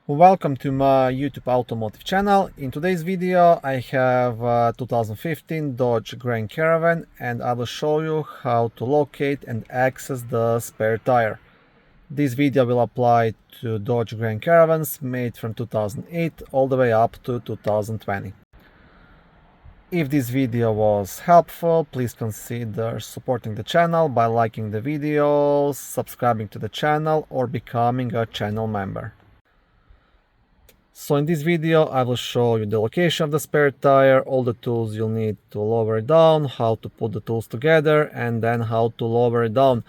Welcome to my YouTube automotive channel. In today's video I have a 2015 Dodge Grand Caravan and I will show you how to locate and access the spare tire. This video will apply to Dodge Grand Caravans made from 2008 all the way up to 2020. If this video was helpful, please consider supporting the channel by liking the video, subscribing to the channel or becoming a channel member. So in this video I will show you the location of the spare tire, all the tools you'll need to lower it down, how to put the tools together, and then how to lower it down.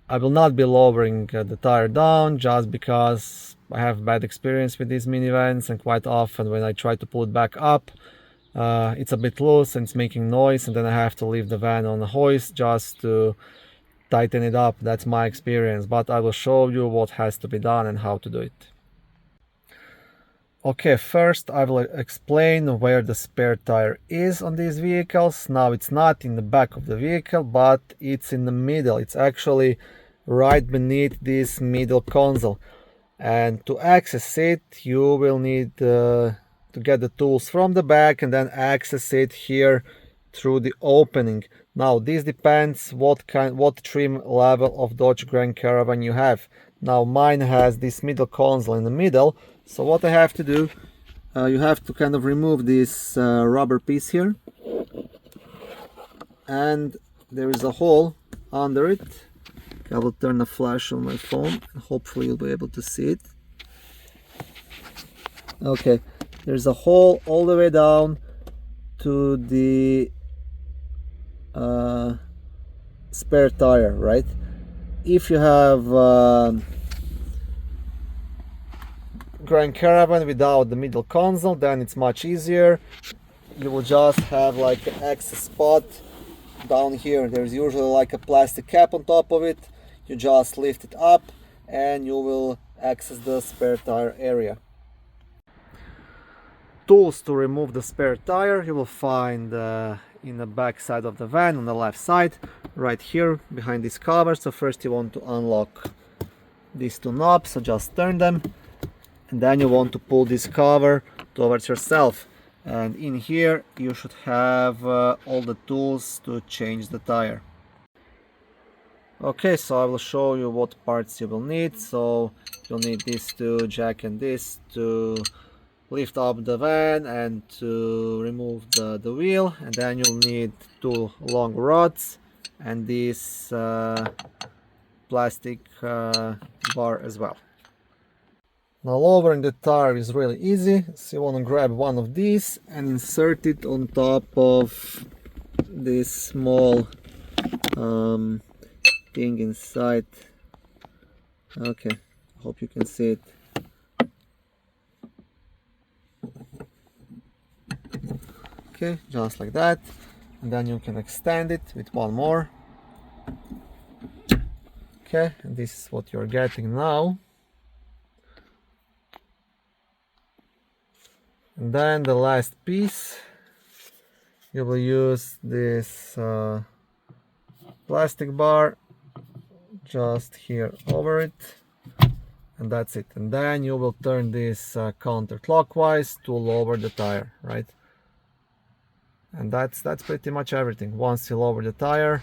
I will not be lowering the tire down just because I have bad experience with these minivans, and quite often when I try to pull it back up it's a bit loose and it's making noise, and then I have to leave the van on a hoist just to tighten it up. That's my experience, but I will show you what has to be done and how to do it. Okay, first I will explain where the spare tire is on these vehicles. Now it's not in the back of the vehicle, but it's in the middle. It's actually right beneath this middle console. And to access it, you will need to get the tools from the back and then access it here through the opening. Now this depends what trim level of Dodge Grand Caravan you have. Now mine has this middle console in the middle. So what I have to do, you have to kind of remove this rubber piece here, and there is a hole under it. I will turn the flash on my phone and hopefully you'll be able to see it. Okay, there's a hole all the way down to the spare tire, right? If you have Grand Caravan without the middle console, then it's much easier. You will just have like an access spot down here. There's usually like a plastic cap on top of it. You just lift it up and you will access the spare tire area. Tools to remove the spare tire you will find in the back side of the van on the left side, right here behind this cover. So first you want to unlock these two knobs, so just turn them. And then you want to pull this cover towards yourself, and in here you should have all the tools to change the tire. Okay, so I will show you what parts you will need. So you'll need these two jack and this to lift up the van and to remove the wheel, and then you'll need two long rods and this plastic bar as well. Now lowering the tire is really easy, so you want to grab one of these and insert it on top of this small thing inside. Okay, hope you can see it. Okay, just like that, and then you can extend it with one more. Okay, and this is what you're getting now. And then the last piece, you will use this plastic bar just here over it, and that's it. And then you will turn this counterclockwise to lower the tire, right? And that's pretty much everything. Once you lower the tire,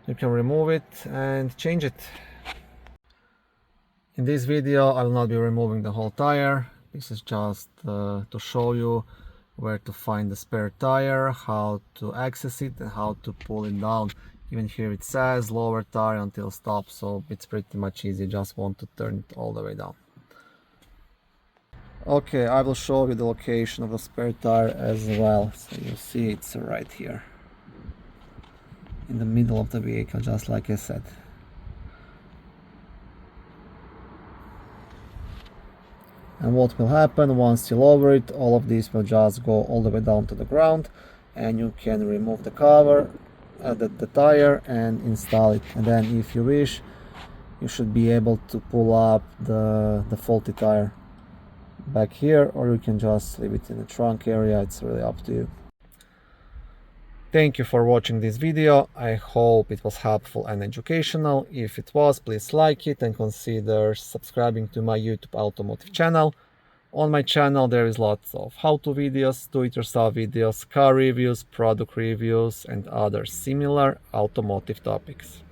you can remove it and change it. In this video I will not be removing the whole tire. This is just to show you where to find the spare tire, how to access it and how to pull it down. Even here it says lower tire until stop, so it's pretty much easy. Just want to turn it all the way down. Okay, I will show you the location of the spare tire as well. So you see it's right here in the middle of the vehicle, just like I said. And what will happen once you lower it, all of these will just go all the way down to the ground, and you can remove the cover, the tire, and install it. And then if you wish, you should be able to pull up the faulty tire back here, or you can just leave it in the trunk area. It's really up to you. Thank you for watching this video. I hope it was helpful and educational. If it was, please like it and consider subscribing to my YouTube automotive channel. On my channel there is lots of how-to videos, do-it-yourself videos, car reviews, product reviews and other similar automotive topics.